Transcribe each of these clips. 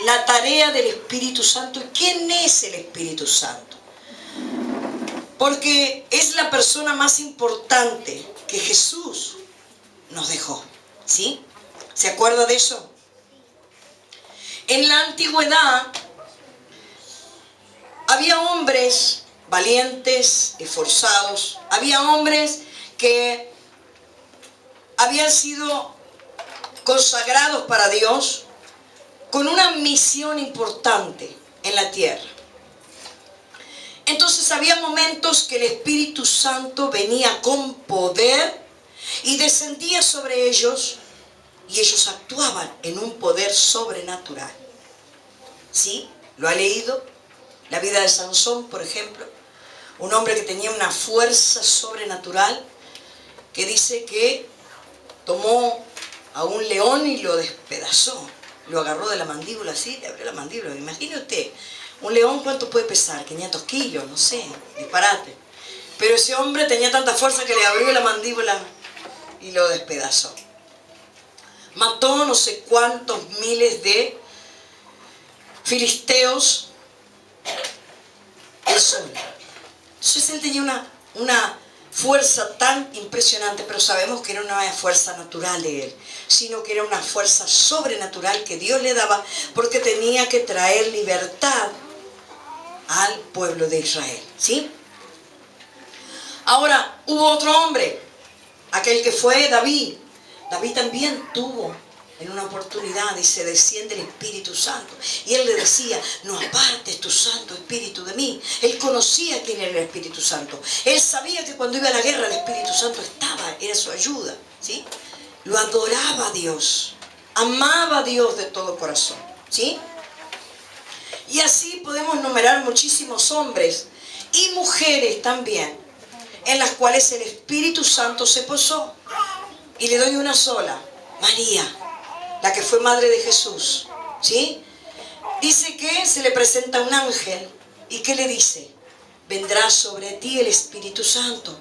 la tarea del Espíritu Santo. ¿Y quién es el Espíritu Santo? Porque es la persona más importante que Jesús nos dejó, ¿sí? ¿Se acuerda de eso? En la antigüedad había hombres valientes, esforzados, había hombres que habían sido consagrados para Dios con una misión importante en la tierra. Entonces había momentos que el Espíritu Santo venía con poder y descendía sobre ellos y ellos actuaban en un poder sobrenatural. ¿Sí? ¿Lo ha leído? La vida de Sansón, por ejemplo. Un hombre que tenía una fuerza sobrenatural que dice que tomó a un león y lo despedazó. Lo agarró de la mandíbula así, le abrió la mandíbula. Imagine usted, un león ¿cuánto puede pesar? 500 kilos, no sé, disparate. Pero ese hombre tenía tanta fuerza que le abrió la mandíbula y lo despedazó. Mató no sé cuántos miles de filisteos él solo. Entonces él tenía una fuerza tan impresionante, pero sabemos que no era una fuerza natural de él, sino que era una fuerza sobrenatural que Dios le daba porque tenía que traer libertad al pueblo de Israel, ¿sí? Ahora, hubo otro hombre, aquel que fue David. David también tuvo en una oportunidad, dice, desciende el Espíritu Santo. Y él le decía, no apartes tu Santo Espíritu de mí. Él conocía quién era el Espíritu Santo. Él sabía que cuando iba a la guerra el Espíritu Santo estaba, era su ayuda, ¿sí? Lo adoraba a Dios, amaba a Dios de todo corazón, ¿sí? Y así podemos numerar muchísimos hombres y mujeres también, en las cuales el Espíritu Santo se posó. Y le doy una sola, María, la que fue madre de Jesús, ¿sí? Dice que se le presenta un ángel y ¿qué le dice? Vendrá sobre ti el Espíritu Santo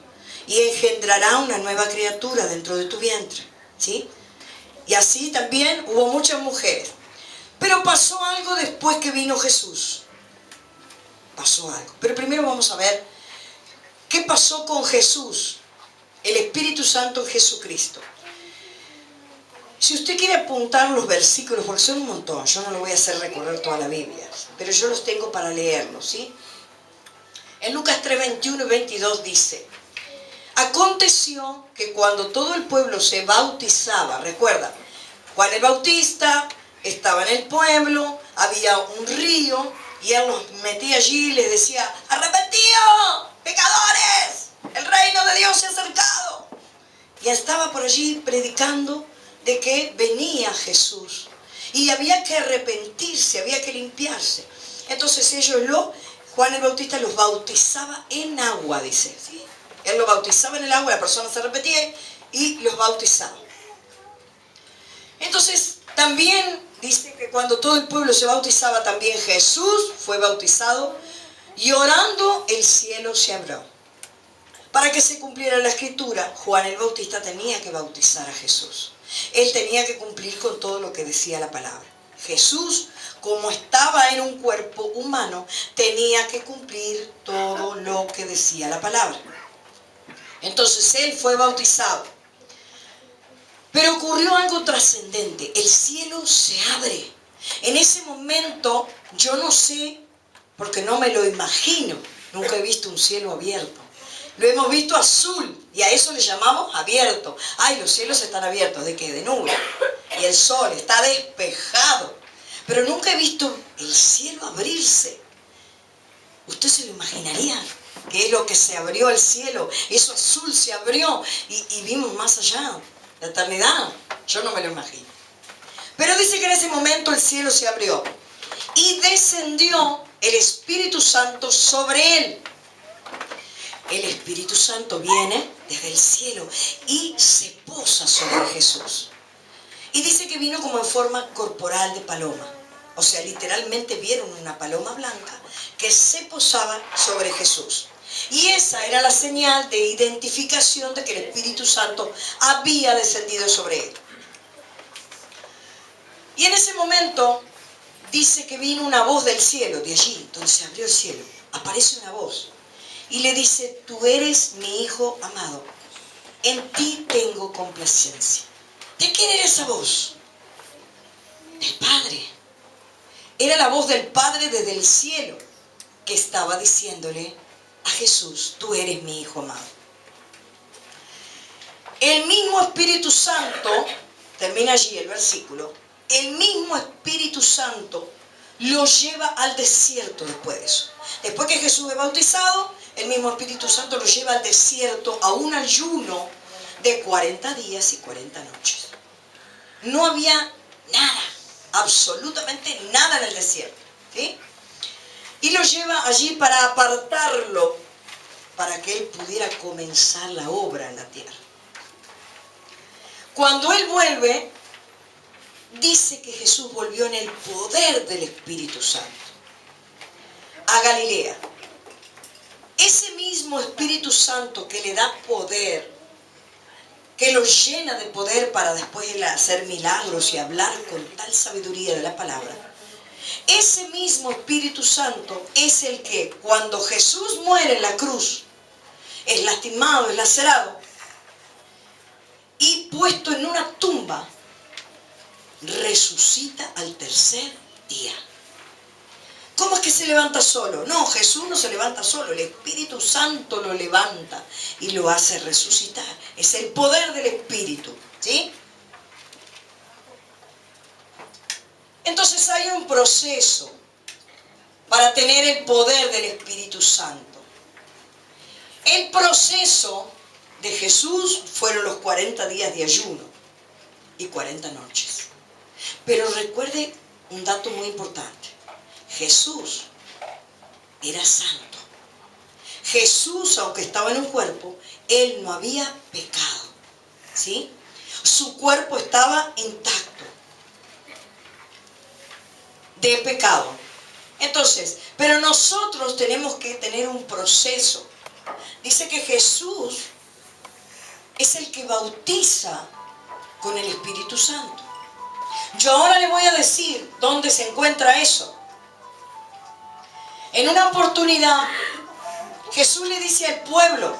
y engendrará una nueva criatura dentro de tu vientre, ¿sí? Y así también hubo muchas mujeres. Pero pasó algo después que vino Jesús. Pasó algo. Pero primero vamos a ver qué pasó con Jesús, el Espíritu Santo en Jesucristo. Si usted quiere apuntar los versículos, porque son un montón, yo no lo voy a hacer recorrer toda la Biblia, pero yo los tengo para leerlos, ¿sí? En Lucas 3, 21 y 22 dice, aconteció que cuando todo el pueblo se bautizaba, recuerda, Juan el Bautista estaba en el pueblo, había un río, y él los metía allí y les decía, arrepentidos, pecadores, el reino de Dios se ha acercado. Y estaba por allí predicando de que venía Jesús y había que arrepentirse, había que limpiarse. Entonces Juan el Bautista los bautizaba en agua, dice, ¿sí? Él los bautizaba en el agua, la persona se arrepentía y los bautizaba. Entonces también dice que cuando todo el pueblo se bautizaba, también Jesús fue bautizado y orando el cielo se abrió. Para que se cumpliera la escritura, Juan el Bautista tenía que bautizar a Jesús. Él tenía que cumplir con todo lo que decía la palabra. Jesús, como estaba en un cuerpo humano, tenía que cumplir todo lo que decía la palabra. Entonces él fue bautizado. Pero ocurrió algo trascendente. El cielo se abre. En ese momento, yo no sé, porque no me lo imagino, nunca he visto un cielo abierto. Lo hemos visto azul y a eso le llamamos abierto. Ay, los cielos están abiertos, ¿de qué? De nubes. Y el sol está despejado. Pero nunca he visto el cielo abrirse. ¿Usted se lo imaginaría? ¿Qué es lo que se abrió el cielo? Eso azul se abrió y vimos más allá, la eternidad. Yo no me lo imagino. Pero dice que en ese momento el cielo se abrió y descendió el Espíritu Santo sobre él. El Espíritu Santo viene desde el cielo y se posa sobre Jesús. Y dice que vino como en forma corporal de paloma. O sea, literalmente vieron una paloma blanca que se posaba sobre Jesús. Y esa era la señal de identificación de que el Espíritu Santo había descendido sobre él. Y en ese momento dice que vino una voz del cielo, de allí, donde se abrió el cielo. Aparece una voz y le dice, tú eres mi hijo amado, en ti tengo complacencia. ¿De quién era esa voz? Del Padre. Era la voz del Padre desde el cielo, que estaba diciéndole a Jesús, tú eres mi hijo amado. El mismo Espíritu Santo, termina allí el versículo, el mismo Espíritu Santo lo lleva al desierto después de eso. Después que Jesús es bautizado, el mismo Espíritu Santo lo lleva al desierto a un ayuno de 40 días y 40 noches. No había nada, absolutamente nada en el desierto, ¿sí? Y lo lleva allí para apartarlo, para que él pudiera comenzar la obra en la tierra. Cuando él vuelve, dice que Jesús volvió en el poder del Espíritu Santo a Galilea. Ese mismo Espíritu Santo que le da poder, que lo llena de poder para después hacer milagros y hablar con tal sabiduría de la palabra, ese mismo Espíritu Santo es el que cuando Jesús muere en la cruz, es lastimado, es lacerado y puesto en una tumba, resucita al tercer día. ¿Cómo es que se levanta solo? No, Jesús no se levanta solo, el Espíritu Santo lo levanta y lo hace resucitar. Es el poder del Espíritu, ¿sí? Entonces hay un proceso para tener el poder del Espíritu Santo. El proceso de Jesús fueron los 40 días de ayuno y 40 noches. Pero recuerde un dato muy importante. Jesús era santo. Jesús, aunque estaba en un cuerpo, él no había pecado, ¿sí? Su cuerpo estaba intacto de pecado. Entonces, pero nosotros tenemos que tener un proceso. Dice que Jesús es el que bautiza con el Espíritu Santo. Yo ahora le voy a decir dónde se encuentra eso. En una oportunidad, Jesús le dice al pueblo,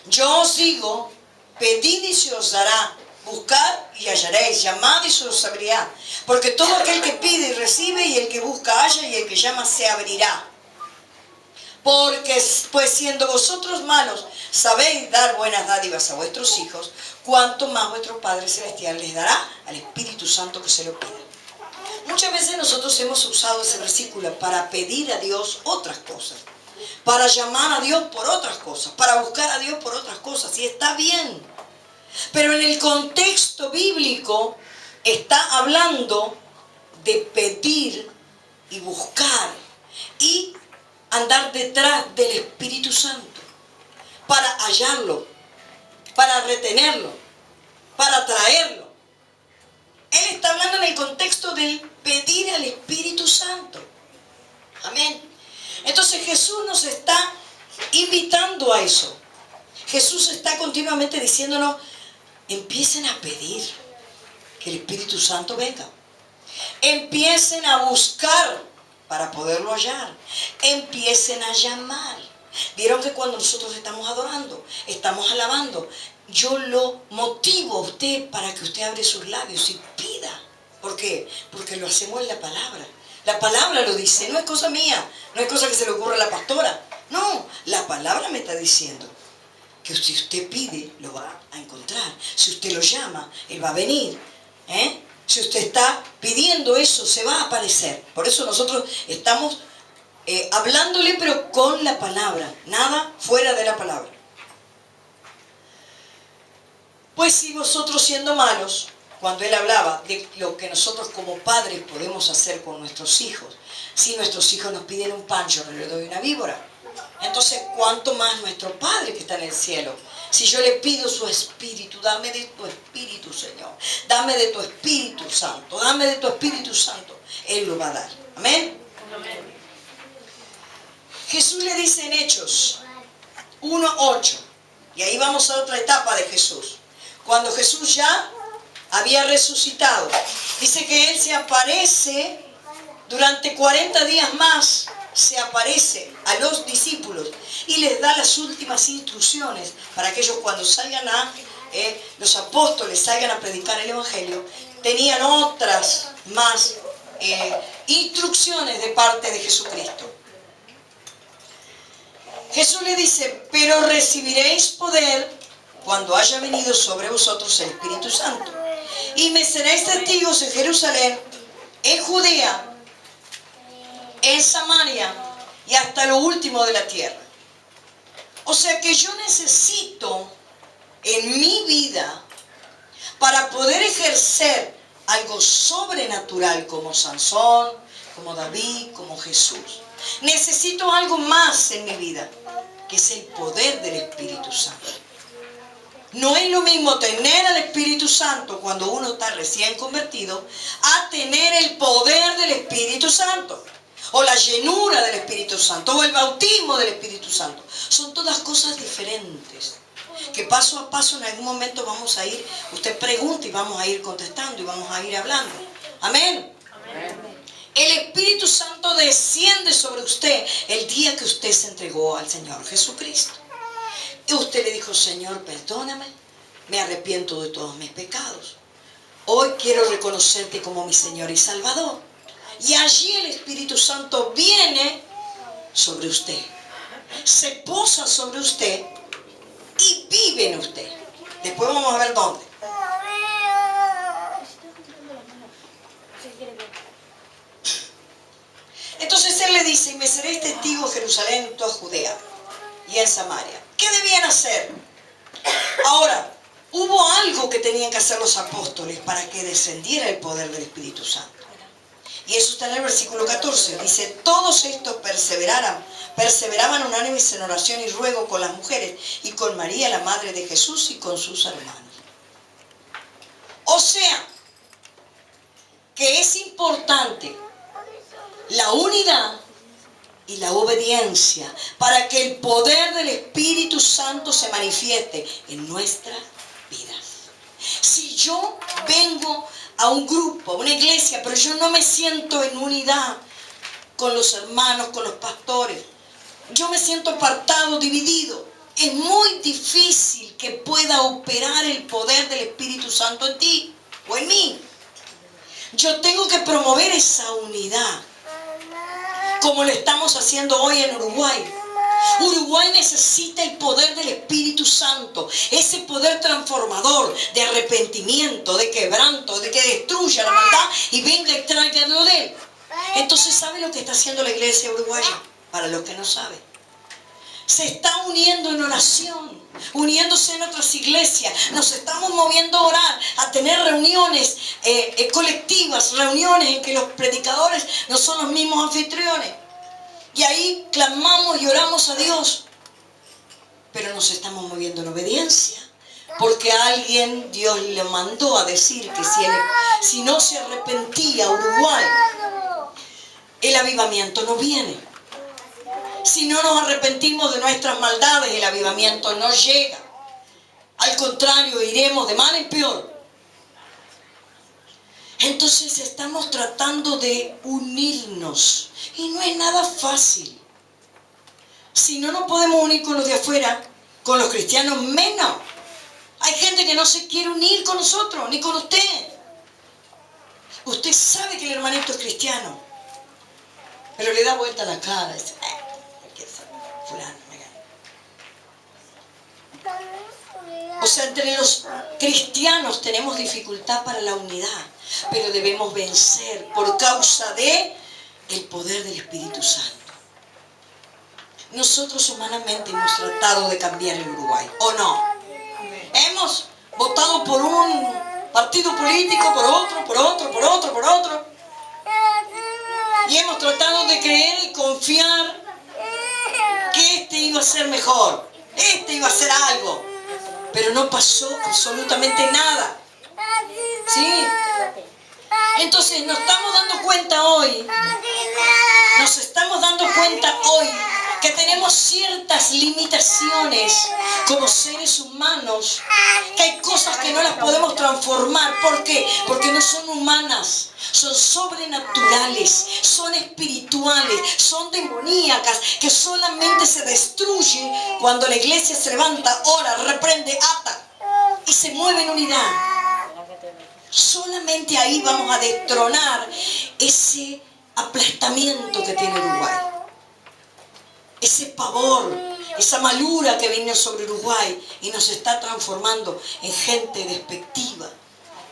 yo os digo, pedid y se os dará, buscad y hallaréis, llamad y se os abrirá. Porque todo aquel que pide y recibe, y el que busca halla, y el que llama se abrirá. Porque pues siendo vosotros malos, sabéis dar buenas dádivas a vuestros hijos, cuanto más vuestro Padre Celestial les dará al Espíritu Santo que se lo pida. Muchas veces nosotros hemos usado ese versículo para pedir a Dios otras cosas, para llamar a Dios por otras cosas, para buscar a Dios por otras cosas, y está bien. Pero en el contexto bíblico está hablando de pedir y buscar y andar detrás del Espíritu Santo para hallarlo, para retenerlo, para traerlo. Él está hablando en el contexto del pedir al Espíritu Santo. Amén. Entonces Jesús nos está invitando a eso. Jesús está continuamente diciéndonos, empiecen a pedir que el Espíritu Santo venga. Empiecen a buscar para poderlo hallar. Empiecen a llamar. Vieron que cuando nosotros estamos adorando, estamos alabando, yo lo motivo a usted para que usted abre sus labios y pida. ¿Por qué? Porque lo hacemos en la palabra. La palabra lo dice, no es cosa mía, no es cosa que se le ocurra a la pastora. No, la palabra me está diciendo que si usted pide, lo va a encontrar. Si usted lo llama, él va a venir. Si usted está pidiendo eso, se va a aparecer. Por eso nosotros estamos hablándole, pero con la palabra, nada fuera de la palabra. Pues si vosotros siendo malos, cuando él hablaba de lo que nosotros como padres podemos hacer con nuestros hijos, si nuestros hijos nos piden un pan, yo no le doy una víbora. Entonces, ¿cuánto más nuestro Padre que está en el cielo? Si yo le pido su Espíritu, dame de tu Espíritu, Señor. Dame de tu Espíritu Santo. Dame de tu Espíritu Santo. Él lo va a dar. Amén. Amén. Jesús le dice en Hechos 1:8. Y ahí vamos a otra etapa de Jesús. Cuando Jesús ya había resucitado. Dice que Él se aparece durante 40 días más se aparece a los discípulos y les da las últimas instrucciones para que ellos cuando salgan los apóstoles salgan a predicar el Evangelio, tenían otras más instrucciones de parte de Jesucristo. Jesús le dice, pero recibiréis poder cuando haya venido sobre vosotros el Espíritu Santo. Y me seréis testigos en Jerusalén, en Judea, en Samaria y hasta lo último de la tierra. O sea que yo necesito en mi vida, para poder ejercer algo sobrenatural como Sansón, como David, como Jesús, necesito algo más en mi vida, que es el poder del Espíritu Santo. No es lo mismo tener al Espíritu Santo cuando uno está recién convertido, a tener el poder del Espíritu Santo, o la llenura del Espíritu Santo, o el bautismo del Espíritu Santo. Son todas cosas diferentes, que paso a paso en algún momento vamos a ir, usted pregunta y vamos a ir contestando y vamos a ir hablando. Amén. Amén. El Espíritu Santo desciende sobre usted el día que usted se entregó al Señor Jesucristo. Y usted le dijo, Señor, perdóname, me arrepiento de todos mis pecados. Hoy quiero reconocerte como mi Señor y Salvador. Y allí el Espíritu Santo viene sobre usted, se posa sobre usted y vive en usted. Después vamos a ver dónde. Entonces Él le dice, y me seréis testigos en Jerusalén, en toda Judea y en Samaria. ¿Qué debían hacer? Ahora, hubo algo que tenían que hacer los apóstoles para que descendiera el poder del Espíritu Santo. Y eso está en el versículo 14. Dice, todos estos perseveraban unánimes en oración y ruego con las mujeres y con María, la madre de Jesús, y con sus hermanos. O sea, que es importante la unidad y la obediencia para que el poder del Espíritu Santo se manifieste en nuestras vidas. Si yo vengo a un grupo, a una iglesia, pero yo no me siento en unidad con los hermanos, con los pastores, yo me siento apartado, dividido, es muy difícil que pueda operar el poder del Espíritu Santo en ti o en mí. Yo tengo que promover esa unidad, como lo estamos haciendo hoy en Uruguay. Uruguay necesita el poder del Espíritu Santo, ese poder transformador de arrepentimiento, de quebranto, de que destruya la maldad y venga y traiga lo de él. Entonces, ¿sabe lo que está haciendo la iglesia uruguaya? Para los que no saben, se está uniendo en oración, uniéndose en otras iglesias. Nos estamos moviendo a orar, a tener reuniones colectivas, reuniones en que los predicadores no son los mismos anfitriones. Y ahí clamamos y oramos a Dios. Pero nos estamos moviendo en obediencia. Porque a alguien Dios le mandó a decir que si no se arrepentía Uruguay, el avivamiento no viene. Si no nos arrepentimos de nuestras maldades, el avivamiento no llega. Al contrario, iremos de mal en peor. Entonces estamos tratando de unirnos. Y no es nada fácil. Si no nos podemos unir con los de afuera, con los cristianos menos. Hay gente que no se quiere unir con nosotros, ni con usted. Usted sabe que el hermanito es cristiano, pero le da vuelta la cara y dice, fulano, me gana. O sea, entre los cristianos tenemos dificultad para la unidad, pero debemos vencer por causa de el poder del Espíritu Santo. Nosotros humanamente hemos tratado de cambiar el Uruguay, ¿o no? Hemos votado por un partido político, por otro. Y hemos tratado de creer y confiar que este iba a ser mejor, este iba a hacer algo. Pero no pasó absolutamente nada. ¿Sí? Entonces nos estamos dando cuenta hoy que tenemos ciertas limitaciones como seres humanos, que hay cosas que no las podemos transformar. ¿Por qué? Porque no son humanas, son sobrenaturales, son espirituales, son demoníacas, que solamente se destruye cuando la iglesia se levanta, ora, reprende, ata y se mueve en unidad. Solamente ahí vamos a destronar ese aplastamiento que tiene Uruguay, ese pavor, esa malura que viene sobre Uruguay y nos está transformando en gente despectiva,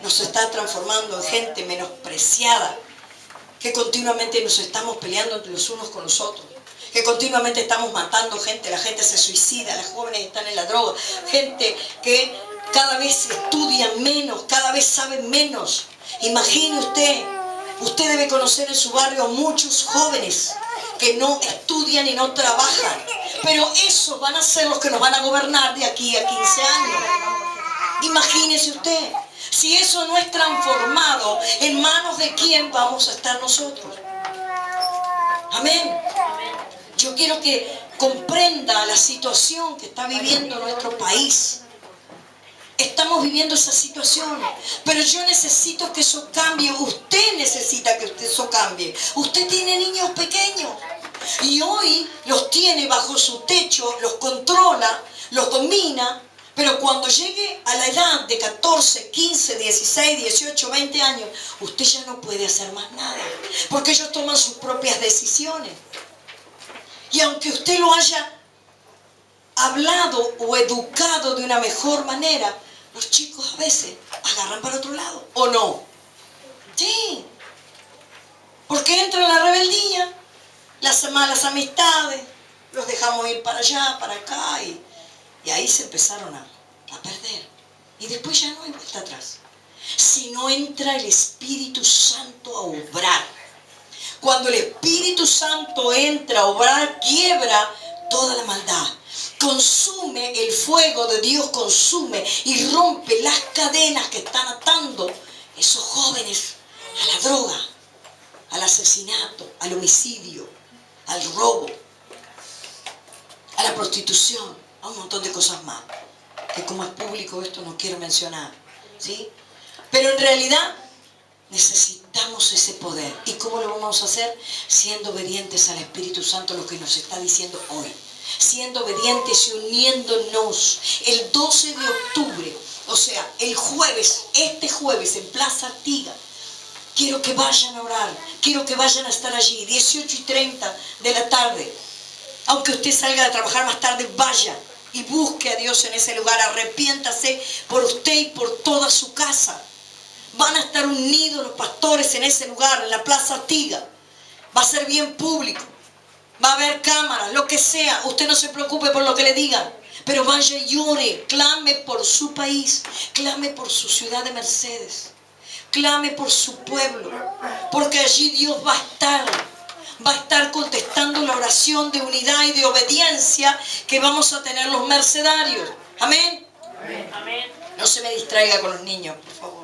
nos está transformando en gente menospreciada, que continuamente nos estamos peleando entre los unos con los otros, que continuamente estamos matando gente, la gente se suicida, las jóvenes están en la droga, gente que cada vez estudian menos, cada vez saben menos. Imagine usted debe conocer en su barrio muchos jóvenes que no estudian y no trabajan, pero esos van a ser los que nos van a gobernar de aquí a 15 años. Imagínese usted, si eso no es transformado, ¿en manos de quién vamos a estar nosotros? Amén. Yo quiero que comprenda la situación que está viviendo nuestro país. Estamos viviendo esa situación, pero yo necesito que eso cambie. Usted necesita que eso cambie. Usted tiene niños pequeños y hoy los tiene bajo su techo, los controla, los domina, pero cuando llegue a la edad de 14, 15, 16, 18, 20 años, usted ya no puede hacer más nada, porque ellos toman sus propias decisiones. Y aunque usted lo haya hablado o educado de una mejor manera, los chicos a veces agarran para otro lado, ¿o no? Sí, porque entra la rebeldía, las malas amistades, los dejamos ir para allá, para acá, y ahí se empezaron a perder. Y después ya no hay vuelta atrás. Si no entra el Espíritu Santo a obrar. Cuando el Espíritu Santo entra a obrar, quiebra toda la maldad. Consume, el fuego de Dios consume y rompe las cadenas que están atando esos jóvenes a la droga, al asesinato, al homicidio, al robo, a la prostitución, a un montón de cosas más, que como es público esto no quiero mencionar, ¿sí? Pero en realidad necesitamos ese poder. ¿Y cómo lo vamos a hacer? Siendo obedientes al Espíritu Santo, lo que nos está diciendo hoy. Siendo obedientes y uniéndonos. El 12 de octubre, o sea, el jueves, este jueves en Plaza Artigas, quiero que vayan a orar, quiero que vayan a estar allí, 18:30 de la tarde. Aunque usted salga de trabajar más tarde, vaya y busque a Dios en ese lugar, arrepiéntase por usted y por toda su casa. Van a estar unidos los pastores en ese lugar, en la Plaza Artigas. Va a ser bien público. Va a haber cámaras, lo que sea. Usted no se preocupe por lo que le digan. Pero vaya y ore. Clame por su país. Clame por su ciudad de Mercedes. Clame por su pueblo. Porque allí Dios va a estar. Va a estar contestando la oración de unidad y de obediencia que vamos a tener los mercedarios. Amén. Amén. No se me distraiga con los niños, por favor.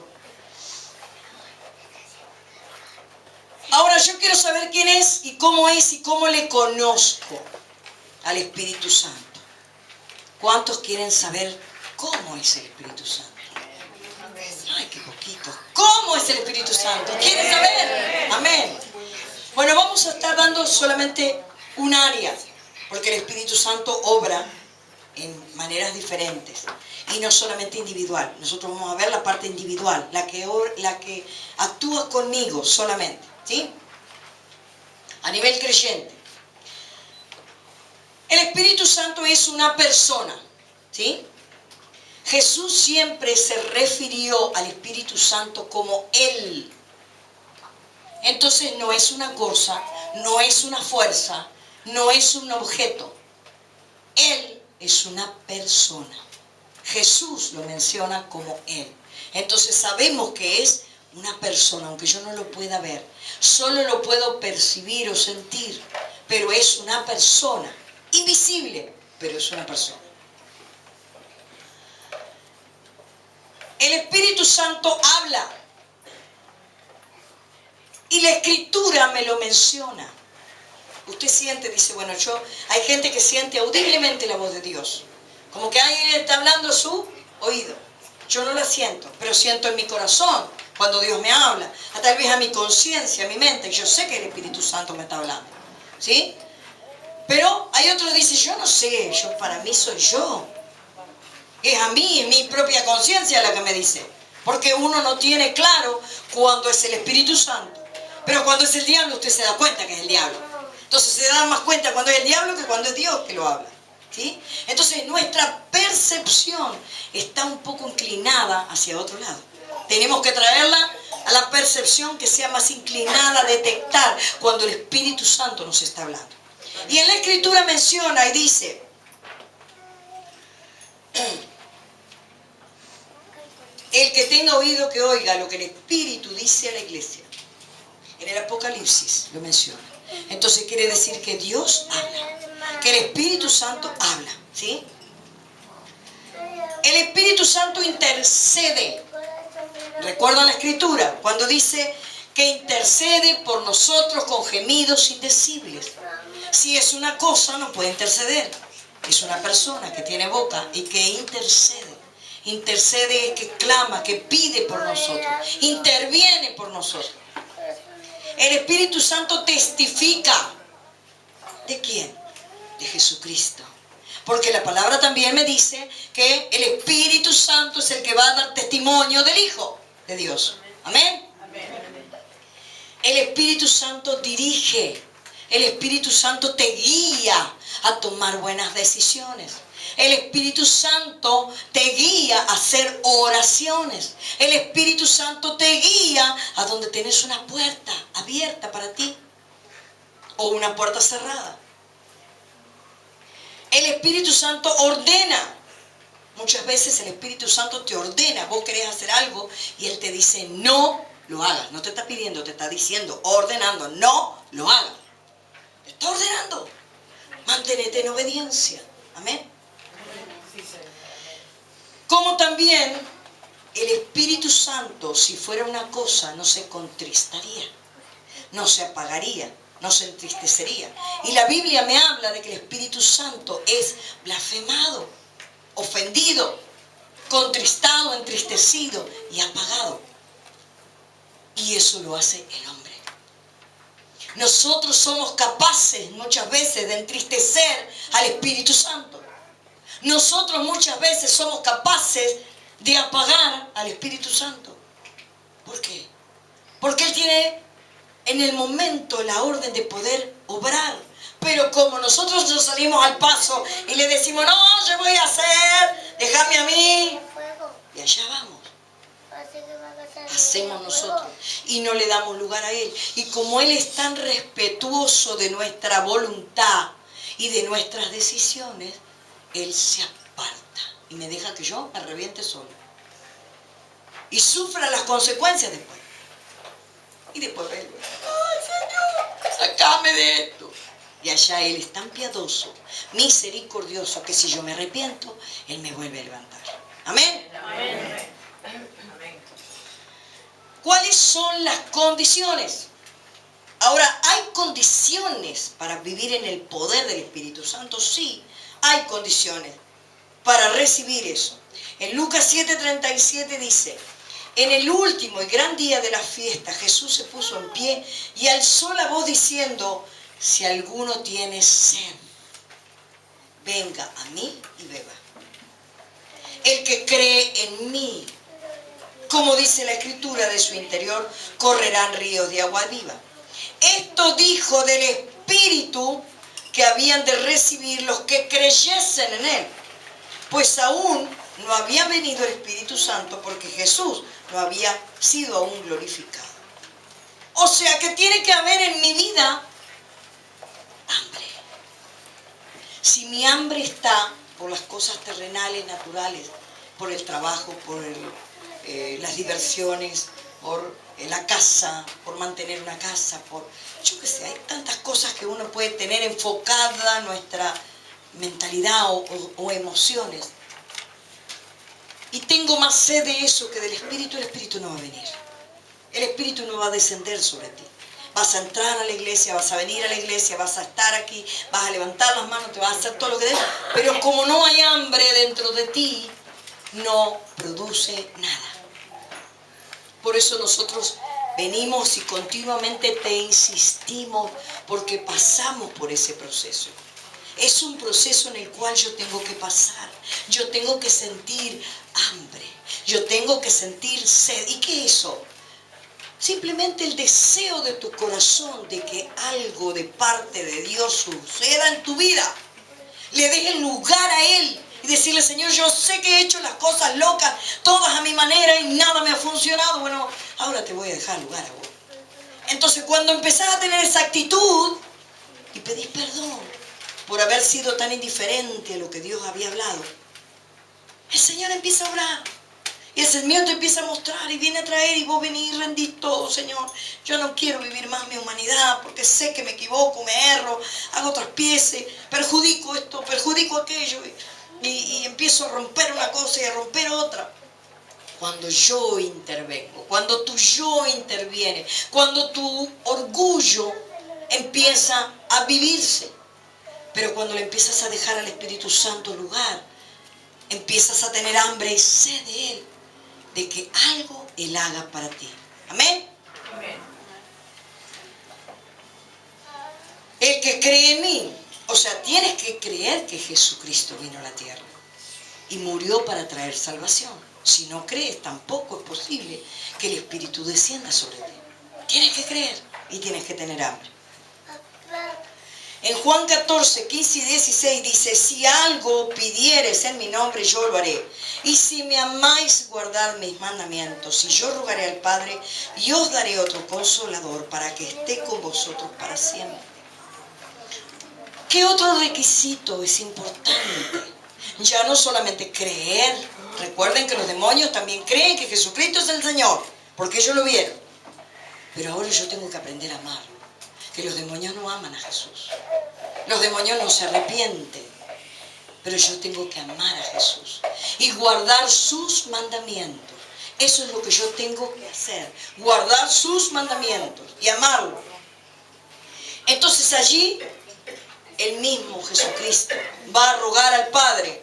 Ahora yo quiero saber quién es y cómo le conozco al Espíritu Santo. ¿Cuántos quieren saber cómo es el Espíritu Santo? Ay, qué poquito. ¿Cómo es el Espíritu Santo? ¿Quieren saber? Amén. Bueno, vamos a estar dando solamente un área, porque el Espíritu Santo obra en maneras diferentes y no solamente individual. Nosotros vamos a ver la parte individual, la que actúa conmigo solamente. ¿Sí? A nivel creyente. El Espíritu Santo es una persona. ¿Sí? Jesús siempre se refirió al Espíritu Santo como Él. Entonces no es una cosa, no es una fuerza, no es un objeto. Él es una persona. Jesús lo menciona como Él. Entonces sabemos que es una persona, aunque yo no lo pueda ver. Solo lo puedo percibir o sentir, pero es una persona. Invisible, pero es una persona. El Espíritu Santo habla. Y la Escritura me lo menciona. Usted siente, dice, bueno, hay gente que siente audiblemente la voz de Dios. Como que alguien está hablando a su oído. Yo no la siento, pero siento en mi corazón cuando Dios me habla. Tal vez a mi conciencia, a mi mente, yo sé que el Espíritu Santo me está hablando. ¿Sí? Pero hay otros que dicen, yo no sé, para mí soy yo. Es a mí, es mi propia conciencia la que me dice. Porque uno no tiene claro cuándo es el Espíritu Santo. Pero cuando es el diablo, usted se da cuenta que es el diablo. Entonces se da más cuenta cuando es el diablo que cuando es Dios que lo habla. ¿Sí? Entonces nuestra percepción está un poco inclinada hacia otro lado. Tenemos que traerla a la percepción que sea más inclinada a detectar cuando el Espíritu Santo nos está hablando. Y en la Escritura menciona y dice, el que tenga oído que oiga lo que el Espíritu dice a la iglesia. En el Apocalipsis lo menciona. Entonces quiere decir que Dios habla, que el Espíritu Santo habla, ¿sí? El Espíritu Santo intercede. ¿Recuerdan la Escritura? Cuando dice que intercede por nosotros con gemidos indecibles. Si es una cosa, no puede interceder. Es una persona que tiene boca y que intercede. Intercede es que clama, que pide por nosotros. Interviene por nosotros. El Espíritu Santo testifica. ¿De quién? De Jesucristo. Porque la palabra también me dice que el Espíritu Santo es el que va a dar testimonio del Hijo de Dios. Amén. El Espíritu Santo dirige. El Espíritu Santo te guía a tomar buenas decisiones. El Espíritu Santo te guía a hacer oraciones. El Espíritu Santo te guía a donde tienes una puerta abierta para ti o una puerta cerrada. El Espíritu Santo ordena. Muchas veces el Espíritu Santo te ordena. Vos querés hacer algo y Él te dice no lo hagas. No te está pidiendo, te está diciendo, ordenando, no lo hagas. Te está ordenando. Manténete en obediencia. Amén. Como también el Espíritu Santo, si fuera una cosa, no se contristaría, no se apagaría, no se entristecería. Y la Biblia me habla de que el Espíritu Santo es blasfemado, ofendido, contristado, entristecido y apagado. Y eso lo hace el hombre. Nosotros somos capaces muchas veces de entristecer al Espíritu Santo. Nosotros muchas veces somos capaces de apagar al Espíritu Santo. ¿Por qué? Porque Él tiene en el momento la orden de poder obrar. Pero como nosotros nos salimos al paso y le decimos, no, yo voy a hacer, déjame a mí. Y allá vamos. Hacemos nosotros y no le damos lugar a Él. Y como Él es tan respetuoso de nuestra voluntad y de nuestras decisiones, Él se aparta y me deja que yo me reviente solo. Y sufra las consecuencias después. Y después vuelve. ¡Ay, Señor! ¡Sácame de esto! Y allá Él es tan piadoso, misericordioso, que si yo me arrepiento, Él me vuelve a levantar. ¿Amén? Amén. ¿Cuáles son las condiciones? Ahora, ¿hay condiciones para vivir en el poder del Espíritu Santo? Sí, hay condiciones para recibir eso. En Lucas 7:37 dice, en el último y gran día de la fiesta, Jesús se puso en pie y alzó la voz diciendo, si alguno tiene sed, venga a mí y beba. El que cree en mí, como dice la Escritura, de su interior correrán ríos de agua viva. Esto dijo del Espíritu que habían de recibir los que creyesen en Él, pues aún no había venido el Espíritu Santo porque Jesús no había sido aún glorificado. O sea que tiene que haber en mi vida hambre. Si mi hambre está por las cosas terrenales, naturales, por el trabajo, por las diversiones, por la casa, por mantener una casa, yo qué sé, hay tantas cosas que uno puede tener enfocada nuestra mentalidad o emociones. Y tengo más sed de eso que del Espíritu. El Espíritu no va a venir. El Espíritu no va a descender sobre ti. Vas a entrar a la iglesia, vas a venir a la iglesia, vas a estar aquí, vas a levantar las manos, te vas a hacer todo lo que debes. Pero como no hay hambre dentro de ti, no produce nada. Por eso nosotros venimos y continuamente te insistimos porque pasamos por ese proceso. Es un proceso en el cual yo tengo que pasar. Yo tengo que sentir hambre. Yo tengo que sentir sed. ¿Y qué es eso? Simplemente el deseo de tu corazón de que algo de parte de Dios suceda en tu vida. Le dejes lugar a Él y decirle, Señor, yo sé que he hecho las cosas locas, todas a mi manera y nada me ha funcionado. Bueno, ahora te voy a dejar lugar a vos. Entonces cuando empezás a tener esa actitud y pedís perdón por haber sido tan indiferente a lo que Dios había hablado, el Señor empieza a obrar. Y el Señor te empieza a mostrar y viene a traer y vos venís y rendís todo, Señor. Yo no quiero vivir más mi humanidad porque sé que me equivoco, me erro, hago traspieces, perjudico esto, perjudico aquello y empiezo a romper una cosa y a romper otra. Cuando yo intervengo, cuando tu yo interviene, cuando tu orgullo empieza a vivirse, pero cuando le empiezas a dejar al Espíritu Santo lugar, empiezas a tener hambre y sed de Él, de que algo Él haga para ti. Amén. Amén. El que cree en mí, o sea, tienes que creer que Jesucristo vino a la tierra y murió para traer salvación. Si no crees, tampoco es posible que el Espíritu descienda sobre ti. Tienes que creer y tienes que tener hambre. En Juan 14, 15 y 16 dice, si algo pidieres en mi nombre, yo lo haré. Y si me amáis, guardad mis mandamientos. Y yo rogaré al Padre y os daré otro consolador para que esté con vosotros para siempre. ¿Qué otro requisito es importante? Ya no solamente creer. Recuerden que los demonios también creen que Jesucristo es el Señor, porque ellos lo vieron. Pero ahora yo tengo que aprender a amarlo. Que los demonios no aman a Jesús. Los demonios no se arrepienten. Pero yo tengo que amar a Jesús y guardar sus mandamientos. Eso es lo que yo tengo que hacer. Guardar sus mandamientos y amarlo. Entonces allí el mismo Jesucristo va a rogar al Padre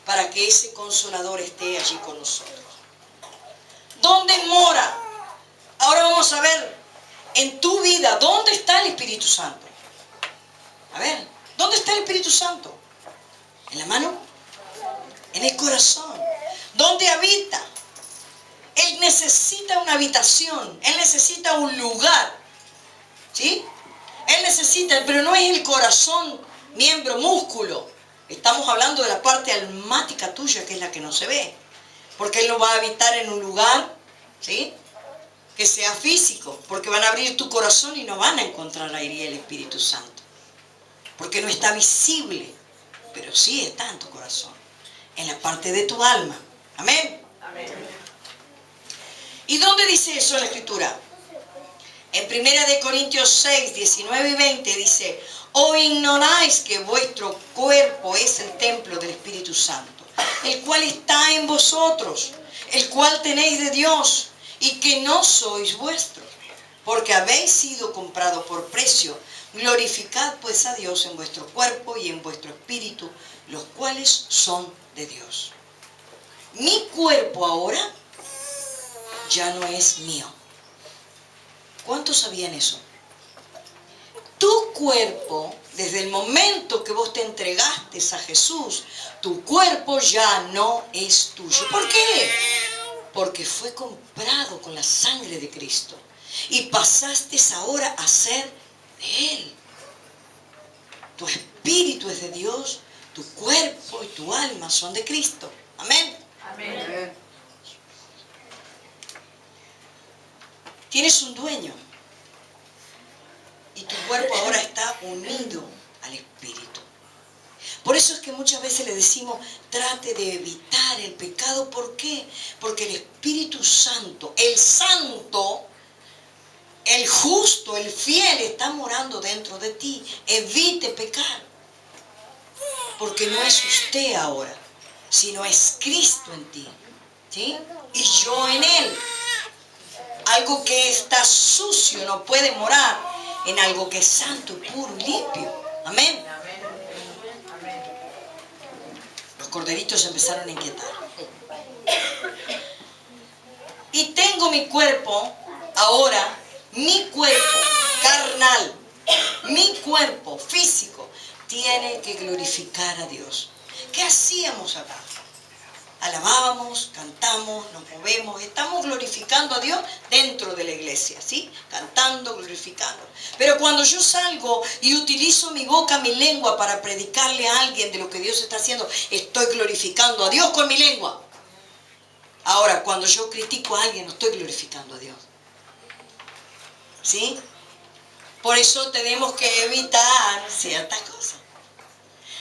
para que ese Consolador esté allí con nosotros. ¿Dónde mora? Ahora vamos a ver en tu vida, ¿dónde está el Espíritu Santo? A ver, ¿dónde está el Espíritu Santo? ¿En la mano? En el corazón. ¿Dónde habita? Él necesita una habitación, Él necesita un lugar. ¿Sí? Él necesita, pero no es el corazón, miembro, músculo. Estamos hablando de la parte almática tuya, que es la que no se ve. Porque Él no va a habitar en un lugar, ¿sí?, que sea físico, porque van a abrir tu corazón y no van a encontrar ahí el Espíritu Santo. Porque no está visible, pero sí está en tu corazón, en la parte de tu alma. Amén. Amén. ¿Y dónde dice eso en la Escritura? En 1 Corintios 6, 19 y 20 dice, ¿o ignoráis que vuestro cuerpo es el templo del Espíritu Santo, el cual está en vosotros, el cual tenéis de Dios, y que no sois vuestros, porque habéis sido comprados por precio? Glorificad pues a Dios en vuestro cuerpo y en vuestro espíritu, los cuales son de Dios. Mi cuerpo ahora ya no es mío. ¿Cuántos sabían eso? Tu cuerpo, desde el momento que vos te entregaste a Jesús, tu cuerpo ya no es tuyo. ¿Por qué? Porque fue comprado con la sangre de Cristo. Y pasaste ahora a ser de Él. Tu espíritu es de Dios, tu cuerpo y tu alma son de Cristo. Amén. Amén. Tienes un dueño. Y tu cuerpo ahora está unido al Espíritu. Por eso es que muchas veces le decimos, trate de evitar el pecado. ¿Por qué? Porque el Espíritu Santo, el santo, el justo, el fiel, está morando dentro de ti. Evite pecar. Porque no es usted ahora, sino es Cristo en ti. ¿Sí? Y yo en Él. Algo que está sucio no puede morar en algo que es santo, puro y limpio. Amén. Los corderitos se empezaron a inquietar. Y tengo mi cuerpo, ahora, mi cuerpo carnal, mi cuerpo físico, tiene que glorificar a Dios. ¿Qué hacíamos acá? Alabábamos, cantamos, nos movemos, estamos glorificando a Dios dentro de la iglesia, ¿sí? Cantando, glorificando. Pero cuando yo salgo y utilizo mi boca, mi lengua para predicarle a alguien de lo que Dios está haciendo, estoy glorificando a Dios con mi lengua. Ahora, cuando yo critico a alguien, no estoy glorificando a Dios. ¿Sí? Por eso tenemos que evitar ciertas cosas.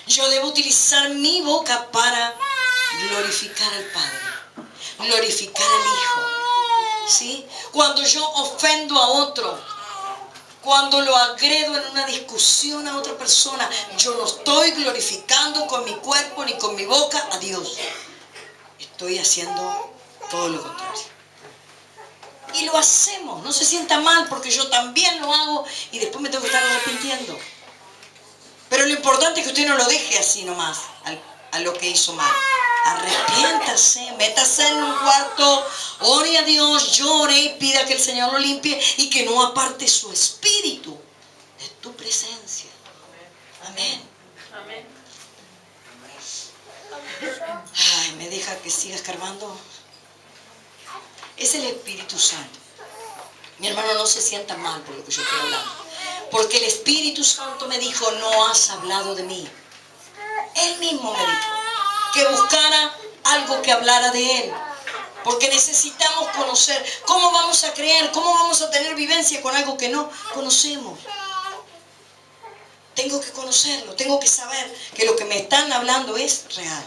Yo debo utilizar mi boca para glorificar al Padre, glorificar al Hijo. ¿Sí? Cuando yo ofendo a otro, cuando lo agredo en una discusión a otra persona, yo no estoy glorificando con mi cuerpo ni con mi boca a Dios. Estoy haciendo todo lo contrario. Y lo hacemos, no se sienta mal porque yo también lo hago y después me tengo que estar arrepintiendo. Pero lo importante es que usted no lo deje así nomás, a lo que hizo mal. Arrepiéntase, métase en un cuarto, ore a Dios, llore y pida que el Señor lo limpie y que no aparte su espíritu de tu presencia. Amén. Amén. Ay, ¿me deja que siga escarbando? Es el Espíritu Santo. Mi hermano, no se sienta mal por lo que yo estoy hablando. Porque el Espíritu Santo me dijo, no has hablado de mí. Él mismo me dijo que buscara algo que hablara de Él. Porque necesitamos conocer. ¿Cómo vamos a creer? ¿Cómo vamos a tener vivencia con algo que no conocemos? Tengo que conocerlo. Tengo que saber que lo que me están hablando es real.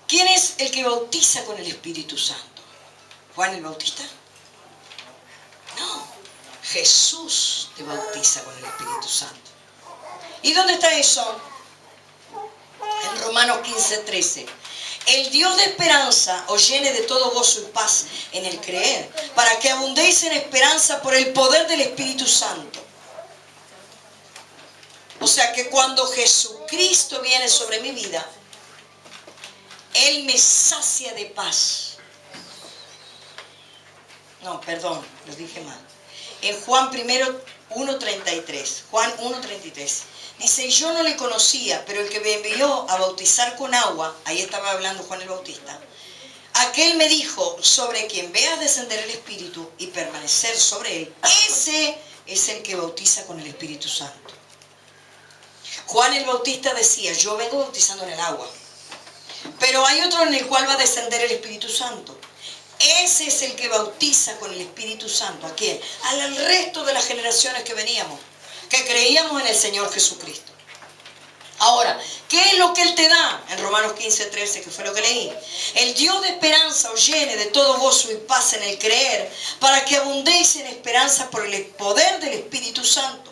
¿Quién es el que bautiza con el Espíritu Santo? ¿Juan el Bautista? No. Jesús te bautiza con el Espíritu Santo. ¿Y dónde está eso? En Romanos 15:13. El Dios de esperanza os llene de todo gozo y paz en el creer, para que abundéis en esperanza por el poder del Espíritu Santo. O sea que cuando Jesucristo viene sobre mi vida, Él me sacia de paz. No, perdón, lo dije mal. En Juan 1:33, Juan 1:33, dice, yo no le conocía, pero el que me envió a bautizar con agua, ahí estaba hablando Juan el Bautista, aquel me dijo, sobre quien veas descender el Espíritu y permanecer sobre él, ese es el que bautiza con el Espíritu Santo. Juan el Bautista decía, yo vengo bautizando en el agua, pero hay otro en el cual va a descender el Espíritu Santo. Ese es el que bautiza con el Espíritu Santo. ¿A quién? Al resto de las generaciones que veníamos, que creíamos en el Señor Jesucristo. Ahora, ¿qué es lo que Él te da? En Romanos 15:13, que fue lo que leí. El Dios de esperanza os llene de todo gozo y paz en el creer, para que abundéis en esperanza por el poder del Espíritu Santo.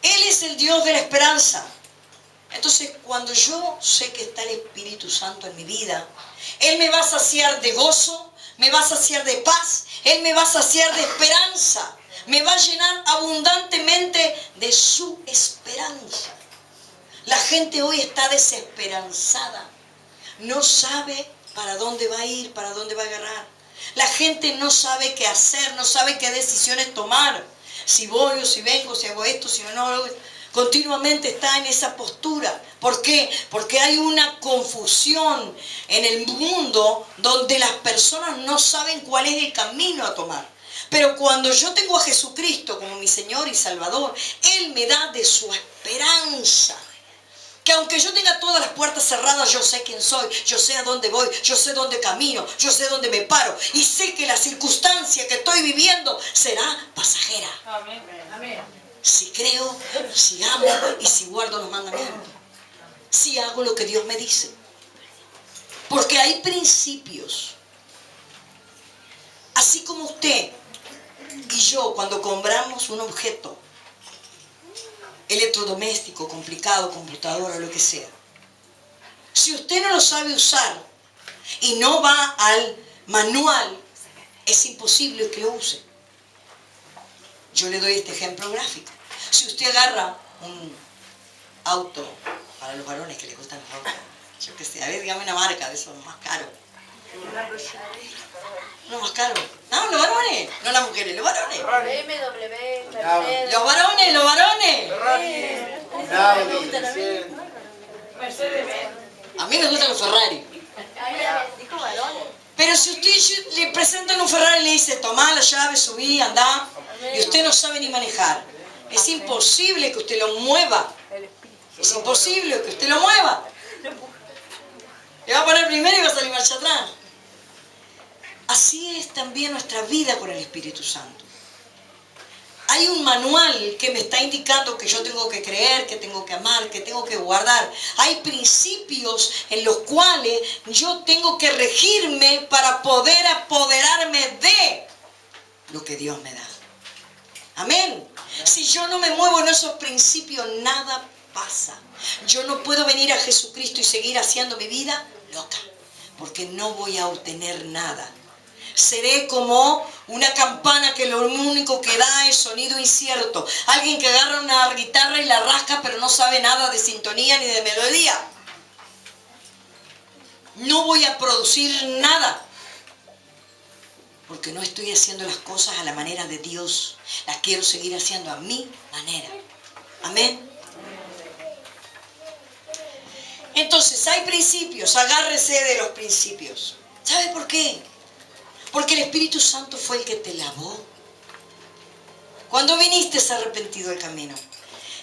Él es el Dios de la esperanza. Entonces, cuando yo sé que está el Espíritu Santo en mi vida, Él me va a saciar de gozo, me va a saciar de paz, Él me va a saciar de esperanza, me va a llenar abundantemente de su esperanza. La gente hoy está desesperanzada, no sabe para dónde va a ir, para dónde va a agarrar. La gente no sabe qué hacer, no sabe qué decisiones tomar. Si voy o si vengo, si hago esto, si no. Continuamente está en esa postura. ¿Por qué? Porque hay una confusión en el mundo donde las personas no saben cuál es el camino a tomar. Pero cuando yo tengo a Jesucristo como mi Señor y Salvador, Él me da de su esperanza. Que aunque yo tenga todas las puertas cerradas, yo sé quién soy, yo sé a dónde voy, yo sé dónde camino, yo sé dónde me paro. Y sé que la circunstancia que estoy viviendo será pasajera. Amén. Amén. Si creo, si amo y si guardo los mandamientos. Si hago lo que Dios me dice. Porque hay principios. Así como usted y yo, cuando compramos un objeto electrodoméstico, complicado, computadora, lo que sea. Si usted no lo sabe usar y no va al manual es imposible que lo use. Yo le doy este ejemplo gráfico. Si usted agarra un auto, para los varones que les gustan los autos, yo qué sé, a ver, dígame una marca de esos más caros. No, más caro. No, los varones, no las mujeres, los varones. BMW, Mercedes. Los varones, los varones. A mí me gustan los Ferrari. Dijo varones. Pero si usted le presentan un Ferrari y le dice, tomá la llave, subí, andá, y usted no sabe ni manejar, es imposible que usted lo mueva. Es imposible que usted lo mueva. Le va a parar primero y va a salir marcha atrás. Así es también nuestra vida con el Espíritu Santo. Hay un manual que me está indicando que yo tengo que creer, que tengo que amar, que tengo que guardar. Hay principios en los cuales yo tengo que regirme para poder apoderarme de lo que Dios me da. Amén. Si yo no me muevo en esos principios, nada pasa. Yo no puedo venir a Jesucristo y seguir haciendo mi vida loca, porque no voy a obtener nada. Seré como una campana que lo único que da es sonido incierto. Alguien que agarra una guitarra y la rasca, pero no sabe nada de sintonía ni de melodía. No voy a producir nada, porque no estoy haciendo las cosas a la manera de Dios. Las quiero seguir haciendo a mi manera. Amén. Entonces, hay principios. Agárrese de los principios. ¿Sabe por qué? Porque el Espíritu Santo fue el que te lavó. Cuando viniste arrepentido del camino,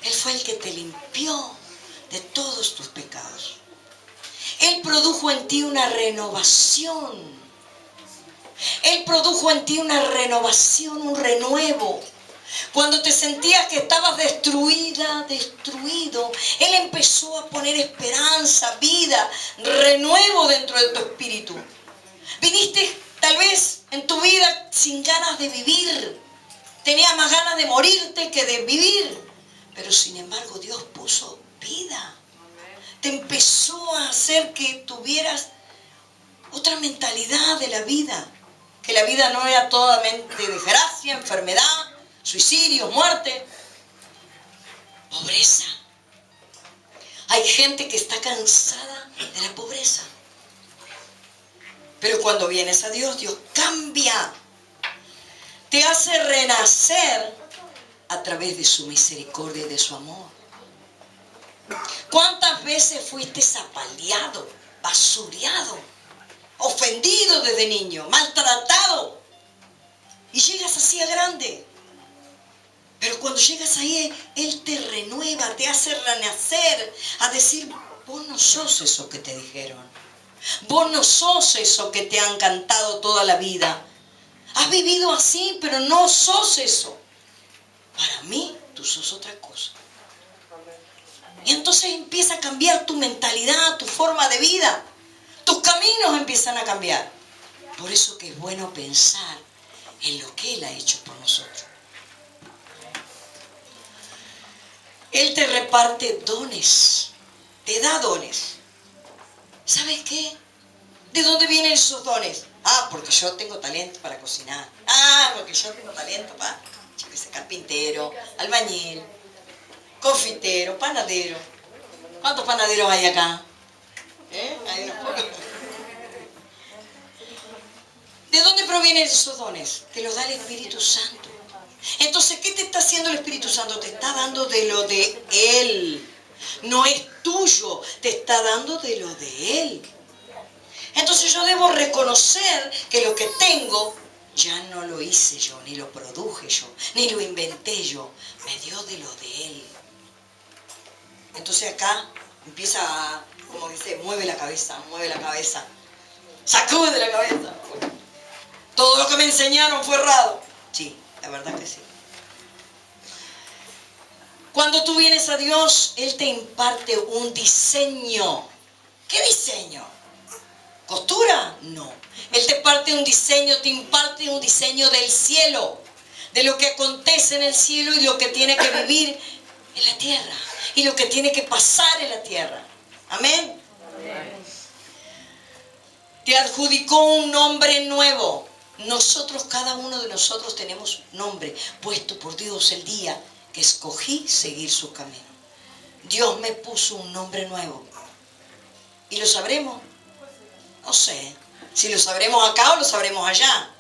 Él fue el que te limpió de todos tus pecados. Él produjo en ti una renovación. Él produjo en ti una renovación, un renuevo. Cuando te sentías que estabas destruida, destruido, Él empezó a poner esperanza, vida, renuevo dentro de tu espíritu. Viniste tal vez en tu vida sin ganas de vivir. Tenías más ganas de morirte que de vivir. Pero sin embargo Dios puso vida. Te empezó a hacer que tuvieras otra mentalidad de la vida. Que la vida no era totalmente desgracia, enfermedad, suicidio, muerte. Pobreza. Hay gente que está cansada de la pobreza. Pero cuando vienes a Dios, Dios cambia. Te hace renacer a través de su misericordia y de su amor. ¿Cuántas veces fuiste apaleado, basureado, ofendido desde niño, maltratado? Y llegas así a grande. Pero cuando llegas ahí, Él te renueva, te hace renacer, a decir, vos no sos eso que te dijeron. Vos no sos eso que te han cantado toda la vida. Has vivido así, pero no sos eso. Para mí, tú sos otra cosa. Y entonces empieza a cambiar tu mentalidad, tu forma de vida. Tus caminos empiezan a cambiar. Por eso que es bueno pensar en lo que Él ha hecho por nosotros. Él te reparte dones. Te da dones. ¿Sabes qué? ¿De dónde vienen esos dones? Porque yo tengo talento para cocinar. Porque yo tengo talento para, yo qué sé, carpintero, albañil, confitero, panadero. ¿Cuántos panaderos hay acá? Hay unos pocos. ¿De dónde provienen esos dones? Te los da el Espíritu Santo. Entonces, ¿qué te está haciendo el Espíritu Santo? Te está dando de lo de Él. No es tuyo, te está dando de lo de Él. Entonces yo debo reconocer que lo que tengo ya no lo hice yo, ni lo produje yo, ni lo inventé yo. Me dio de lo de Él. Entonces acá empieza a, como dice, mueve la cabeza, sacude la cabeza. Todo lo que me enseñaron fue errado. Sí, la verdad que sí. Cuando tú vienes a Dios, Él te imparte un diseño. ¿Qué diseño? ¿Costura? No. Él te imparte un diseño del cielo, de lo que acontece en el cielo y lo que tiene que vivir en la tierra y lo que tiene que pasar en la tierra. Amén. Amén. Te adjudicó un nombre nuevo. Nosotros, cada uno de nosotros tenemos nombre puesto por Dios el día que escogí seguir su camino. Dios me puso un nombre nuevo. ¿Y lo sabremos? No sé. Si lo sabremos acá o lo sabremos allá.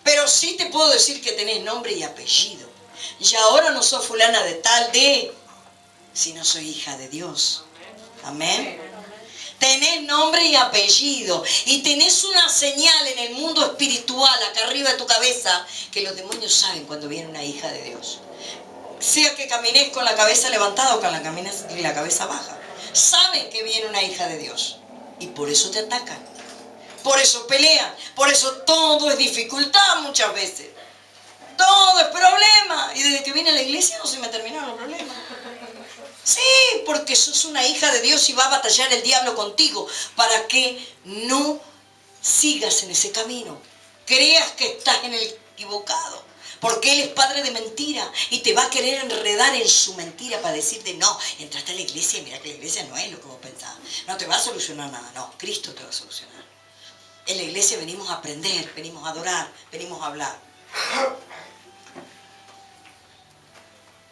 Pero sí te puedo decir que tenés nombre y apellido. Y ahora no sos fulana de tal de, sino soy hija de Dios. Amén. Tenés nombre y apellido. Y tenés una señal en el mundo espiritual, acá arriba de tu cabeza, que los demonios saben cuando viene una hija de Dios. Sea que camines con la cabeza levantada o con la cabeza baja. Saben que viene una hija de Dios. Y por eso te atacan. Por eso pelean. Por eso todo es dificultad muchas veces. Todo es problema. Y desde que vine a la iglesia no se me terminaron los problemas. Sí, porque sos una hija de Dios y va a batallar el diablo contigo para que no sigas en ese camino. Creas que estás en el equivocado. Porque él es padre de mentira y te va a querer enredar en su mentira para decirte, no, entraste a la iglesia y mira que la iglesia no es lo que vos pensabas. No te va a solucionar nada, no, Cristo te va a solucionar. En la iglesia venimos a aprender, venimos a adorar, venimos a hablar.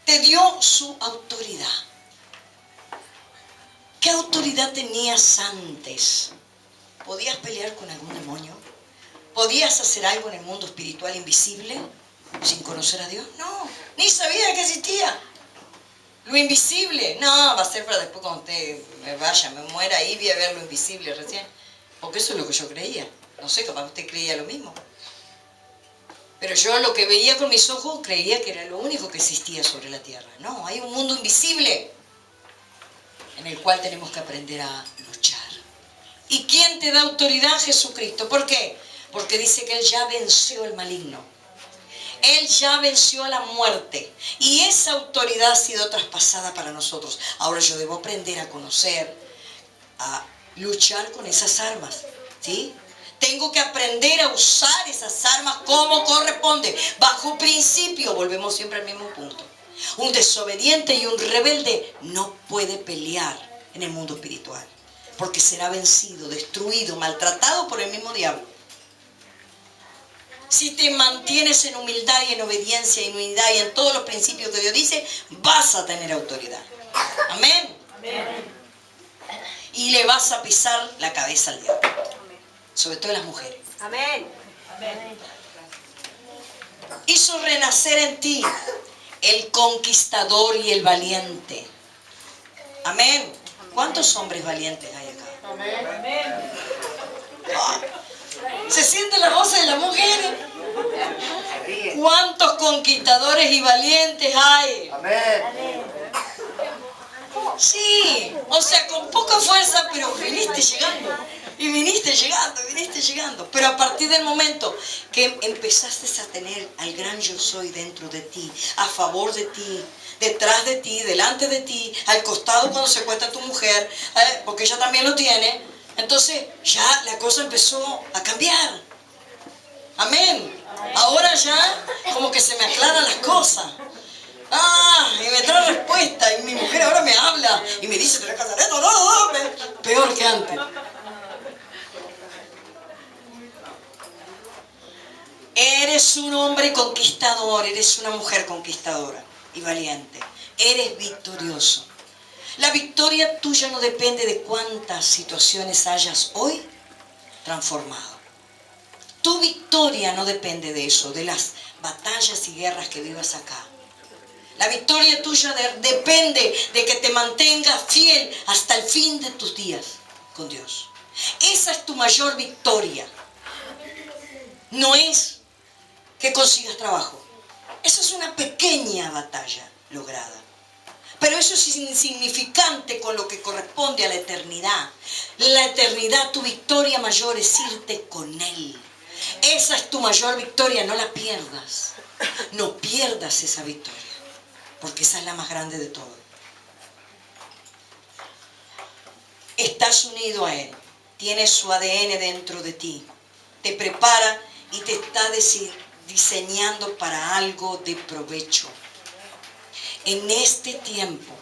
Te dio su autoridad. ¿Qué autoridad tenías antes? ¿Podías pelear con algún demonio? ¿Podías hacer algo en el mundo espiritual invisible sin conocer a Dios? No, ni sabía que existía. Lo invisible, no, va a ser para después cuando usted me vaya, me muera ahí, voy a ver lo invisible recién. Porque eso es lo que yo creía. No sé, capaz usted creía lo mismo. Pero yo lo que veía con mis ojos creía que era lo único que existía sobre la tierra. No, hay un mundo invisible en el cual tenemos que aprender a luchar. ¿Y quién te da autoridad? Jesucristo. ¿Por qué? Porque dice que Él ya venció el maligno. Él ya venció a la muerte. Y esa autoridad ha sido traspasada para nosotros. Ahora yo debo aprender a conocer, a luchar con esas armas. ¿Sí? Tengo que aprender a usar esas armas como corresponde. Bajo principio, volvemos siempre al mismo punto. Un desobediente y un rebelde no puede pelear en el mundo espiritual. Porque será vencido, destruido, maltratado por el mismo diablo. Si te mantienes en humildad y en obediencia y en unidad y en todos los principios que Dios dice, vas a tener autoridad. Amén. Amén. Y le vas a pisar la cabeza al diablo. Sobre todo las mujeres. Amén. Amén. Hizo renacer en ti el conquistador y el valiente. Amén. ¿Cuántos hombres valientes hay acá? Amén. ¿Se sienten las voces de las mujeres? ¿Cuántos conquistadores y valientes hay? Amén. Sí, o sea, con poca fuerza, pero viniste llegando. Y viniste llegando. Pero a partir del momento que empezaste a tener al gran yo soy dentro de ti, a favor de ti, detrás de ti, delante de ti, al costado cuando se acuesta tu mujer, porque ella también lo tiene, entonces ya la cosa empezó a cambiar. Amén. Ahora ya como que se me aclaran las cosas. Y me trae respuesta. Y mi mujer ahora me habla y me dice, ¿te la casaré? No, peor que antes. Eres un hombre conquistador, eres una mujer conquistadora y valiente. Eres victorioso. La victoria tuya no depende de cuántas situaciones hayas hoy transformado. Tu victoria no depende de eso, de las batallas y guerras que vivas acá. La victoria tuya depende de que te mantengas fiel hasta el fin de tus días con Dios. Esa es tu mayor victoria. No es que consigas trabajo. Eso es una pequeña batalla lograda. Pero eso es insignificante con lo que corresponde a la eternidad. La eternidad, tu victoria mayor es irte con Él. Esa es tu mayor victoria, no la pierdas. No pierdas esa victoria, porque esa es la más grande de todo. Estás unido a Él, tienes su ADN dentro de ti, te prepara y te está diseñando para algo de provecho. En este tiempo,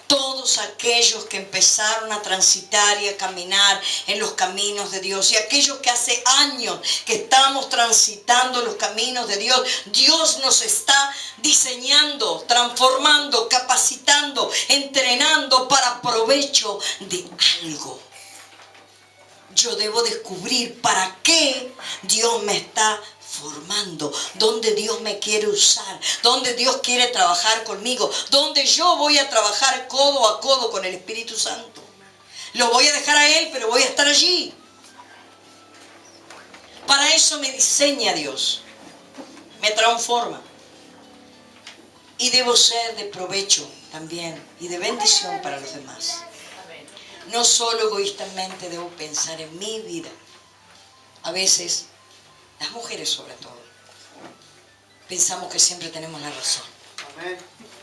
todos aquellos que empezaron a transitar y a caminar en los caminos de Dios, y aquellos que hace años que estamos transitando los caminos de Dios, Dios nos está diseñando, transformando, capacitando, entrenando para provecho de algo. Yo debo descubrir para qué Dios me está formando, dónde Dios me quiere usar, dónde Dios quiere trabajar conmigo, dónde yo voy a trabajar codo a codo con el Espíritu Santo. Lo voy a dejar a Él, pero voy a estar allí. Para eso me diseña Dios, me transforma. Y debo ser de provecho también y de bendición para los demás. No solo egoístamente debo pensar en mi vida. A veces, las mujeres sobre todo, pensamos que siempre tenemos la razón.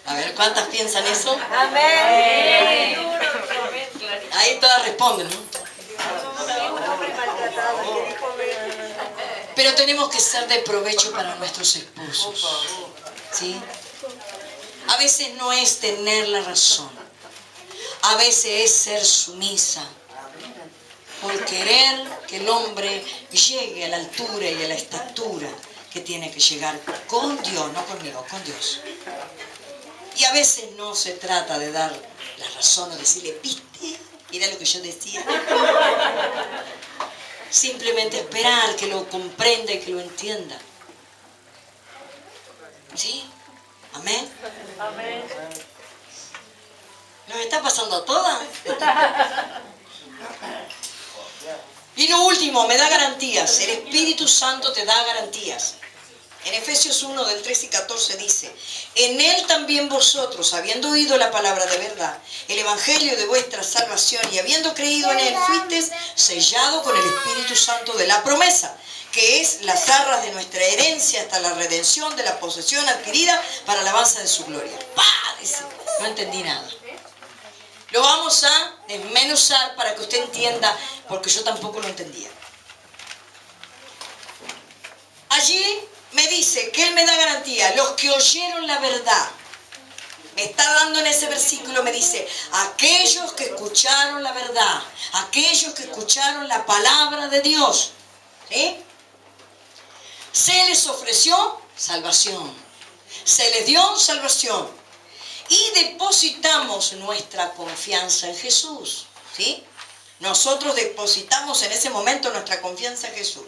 A ver, ¿cuántas piensan eso? Amén. Ahí todas responden, ¿no? Pero tenemos que ser de provecho para nuestros esposos, ¿sí? A veces no es tener la razón. A veces es ser sumisa. Por querer que el hombre llegue a la altura y a la estatura que tiene que llegar con Dios, no conmigo, con Dios. Y a veces no se trata de dar la razón o decirle, ¿viste? Mira lo que yo decía. Simplemente esperar que lo comprenda y que lo entienda. ¿Sí? Amén. Amén. ¿Nos está pasando a todas? Y lo último, me da garantías. El Espíritu Santo te da garantías. En Efesios 1, del 13 y 14 dice, en Él también vosotros, habiendo oído la palabra de verdad, el Evangelio de vuestra salvación, y habiendo creído en Él, fuisteis sellados con el Espíritu Santo de la promesa, que es las arras de nuestra herencia hasta la redención de la posesión adquirida para alabanza de su gloria. ¡Pah! Dice, no entendí nada. Lo vamos a desmenuzar para que usted entienda, porque yo tampoco lo entendía. Allí me dice que Él me da garantía, los que oyeron la verdad. Me está dando en ese versículo, me dice, aquellos que escucharon la verdad, aquellos que escucharon la palabra de Dios, ¿sí? Se les ofreció salvación, se les dio salvación. Y depositamos nuestra confianza en Jesús, ¿sí? Nosotros depositamos en ese momento nuestra confianza en Jesús.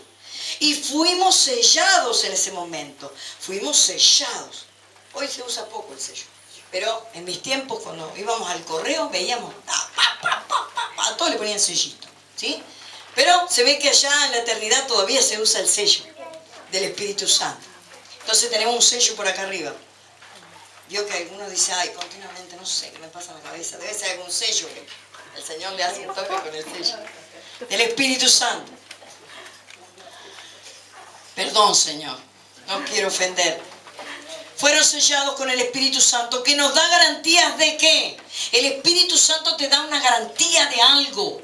Y fuimos sellados en ese momento. Fuimos sellados. Hoy se usa poco el sello. Pero en mis tiempos, cuando íbamos al correo, veíamos, a todos le ponían sellito, ¿sí? Pero se ve que allá en la eternidad todavía se usa el sello del Espíritu Santo. Entonces tenemos un sello por acá arriba. Yo que algunos dicen, ay, continuamente, no sé qué me pasa en la cabeza. Debe ser algún sello que el Señor le hace un toque con el sello del Espíritu Santo. Perdón, Señor, no quiero ofender. Fueron sellados con el Espíritu Santo, que nos da garantías de qué. El Espíritu Santo te da una garantía de algo.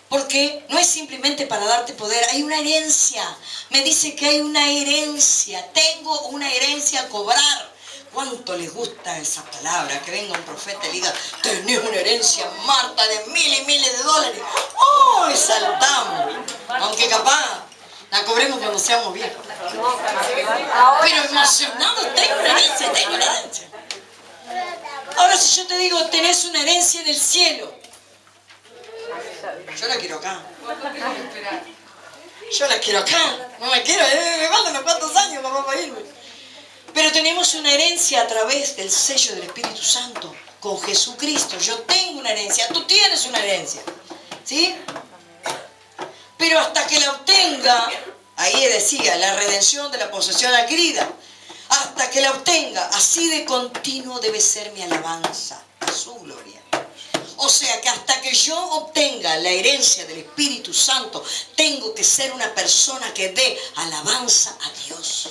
Porque no es simplemente para darte poder, hay una herencia. Me dice que hay una herencia. Tengo una herencia a cobrar. ¿Cuánto les gusta esa palabra? Que venga un profeta y diga, tenés una herencia, Marta, de miles y miles de dólares. ¡Oh! Saltamos. Aunque capaz la cobremos cuando seamos viejos. Pero emocionado, tengo una herencia. Ahora si yo te digo, tenés una herencia en el cielo. Yo la quiero acá. Yo la quiero acá. No me quiero, me faltan unos cuantos años para irme. Pero tenemos una herencia a través del sello del Espíritu Santo con Jesucristo. Yo tengo una herencia, tú tienes una herencia, ¿sí? Pero hasta que la obtenga, ahí decía, la redención de la posesión adquirida, hasta que la obtenga, así de continuo debe ser mi alabanza a su gloria. O sea que hasta que yo obtenga la herencia del Espíritu Santo, tengo que ser una persona que dé alabanza a Dios.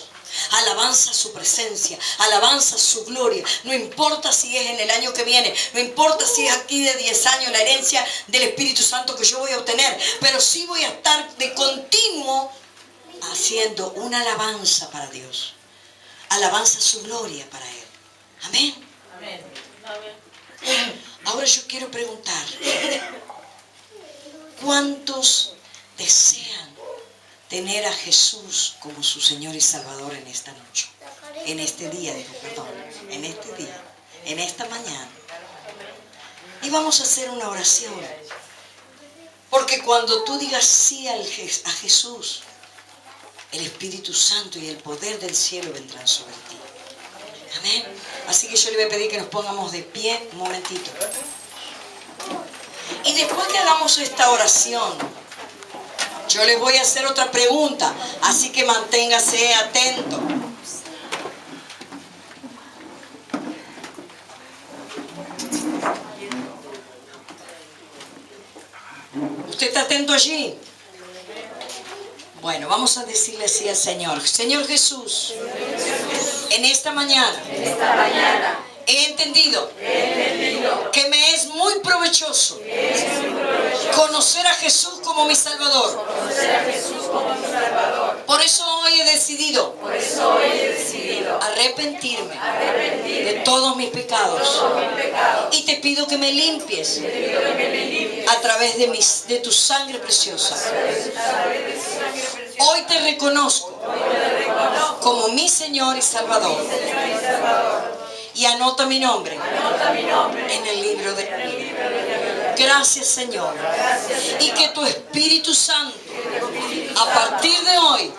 Alabanza a su presencia, alabanza a su gloria. No importa si es en el año que viene, no importa si es aquí de 10 años la herencia del Espíritu Santo que yo voy a obtener, pero sí voy a estar de continuo haciendo una alabanza para Dios. Alabanza a su gloria para Él. Amén. Amén. Ahora yo quiero preguntar, ¿cuántos desean tener a Jesús como su Señor y Salvador en esta noche? En este día, en este día, en esta mañana. Y vamos a hacer una oración. Porque cuando tú digas sí a Jesús, el Espíritu Santo y el poder del cielo vendrán sobre ti. Amén. Así que yo le voy a pedir que nos pongamos de pie un momentito. Y después que hagamos esta oración, yo les voy a hacer otra pregunta. Así que manténgase atento. ¿Usted está atento allí? Bueno, vamos a decirle así al Señor. Señor Jesús, en esta mañana he entendido que me es muy provechoso conocer a Jesús como mi Salvador. Por eso hoy he decidido arrepentirme de todos mis pecados. Y te pido que me limpies a través de tu sangre preciosa. Hoy te reconozco como mi Señor y Salvador. Y anota mi nombre en el libro de la vida. Gracias, Señor. Y que tu Espíritu Santo a partir de hoy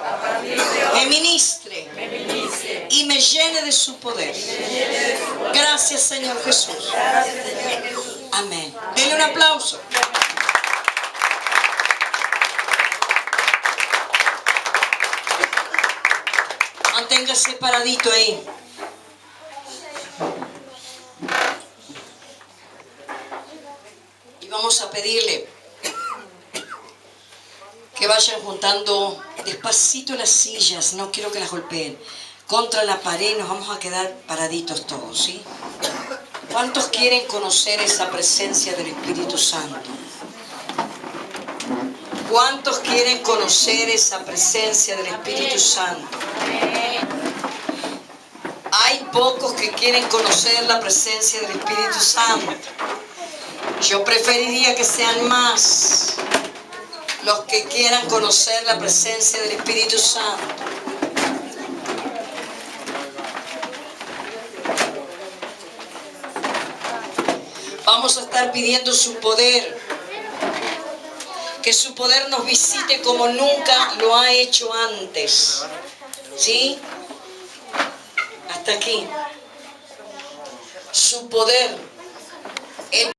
me ministre y me llene de su poder. Gracias, Señor Jesús. Amén. Denle un aplauso. Manténgase paradito ahí. Y vamos a pedirle que vayan juntando despacito las sillas. No quiero que las golpeen. Contra la pared nos vamos a quedar paraditos todos, ¿sí? ¿Cuántos quieren conocer esa presencia del Espíritu Santo? ¿Cuántos quieren conocer esa presencia del Espíritu Santo? Hay pocos que quieren conocer la presencia del Espíritu Santo. Yo preferiría que sean más los que quieran conocer la presencia del Espíritu Santo. Vamos a estar pidiendo su poder. Que su poder nos visite como nunca lo ha hecho antes. ¿Sí? Hasta aquí. Su poder.